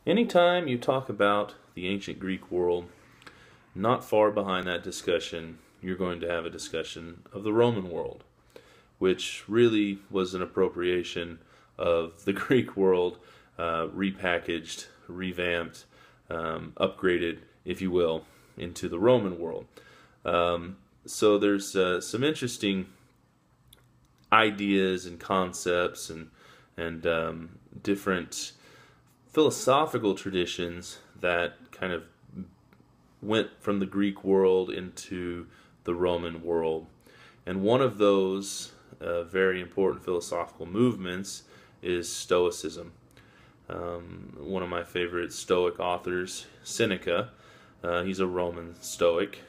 Anytime you talk about the ancient Greek world, not far behind that discussion, you're going to have a discussion of the Roman world, which really was an appropriation of the Greek world, repackaged, revamped, upgraded, if you will, into the Roman world. So there's some interesting ideas and concepts and different philosophical traditions that kind of went from the Greek world into the Roman world. And one of those very important philosophical movements is Stoicism. One of my favorite Stoic authors, Seneca, he's a Roman Stoic.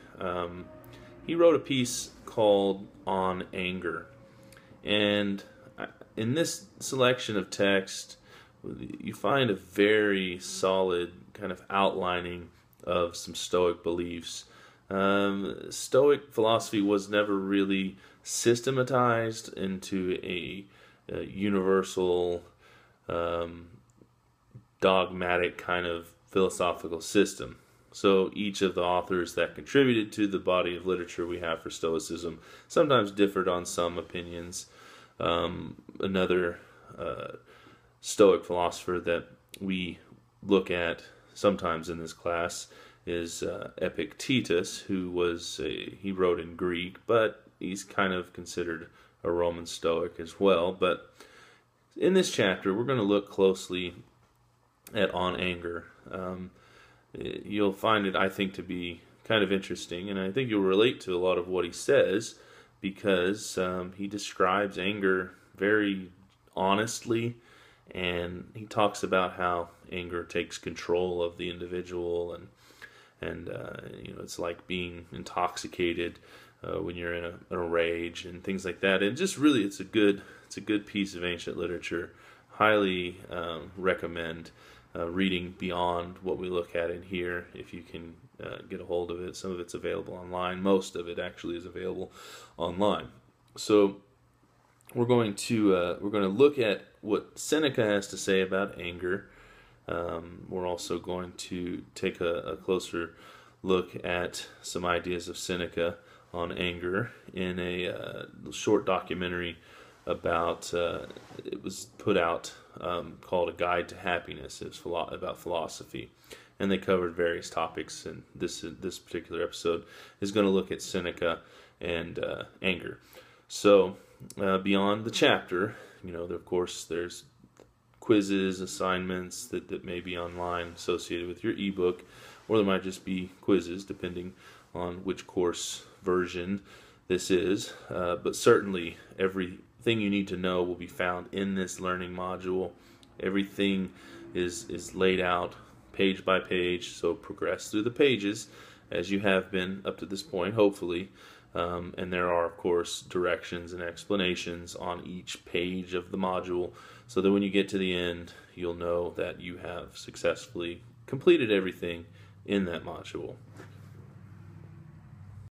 He wrote a piece called On Anger. And in this selection of text, you find a very solid kind of outlining of some Stoic beliefs. Stoic philosophy was never really systematized into a universal, dogmatic kind of philosophical system. So each of the authors that contributed to the body of literature we have for Stoicism sometimes differed on some opinions. Another Stoic philosopher that we look at sometimes in this class is Epictetus, he wrote in Greek, but he's kind of considered a Roman Stoic as well. But in this chapter, we're going to look closely at On Anger. You'll find it, I think, to be kind of interesting, and I think you'll relate to a lot of what he says, because he describes anger very honestly, and he talks about how anger takes control of the individual, and it's like being intoxicated when you're in a rage and things like that. And just really, it's a good piece of ancient literature. Highly recommend reading beyond what we look at in here if you can get a hold of it. Some of it's available online. Most of it actually is available online. So we're going to look at what Seneca has to say about anger. We're also going to take a closer look at some ideas of Seneca on anger in a short documentary about it was put out called A Guide to Happiness. It was about philosophy, and they covered various topics, and this particular episode is going to look at Seneca and anger. So beyond the chapter, of course, there's quizzes, assignments that may be online associated with your ebook, or there might just be quizzes depending on which course version this is. But certainly everything you need to know will be found in this learning module. Everything is laid out page by page, so progress through the pages as you have been up to this point, hopefully. And there are, of course, directions and explanations on each page of the module, so that when you get to the end, you'll know that you have successfully completed everything in that module.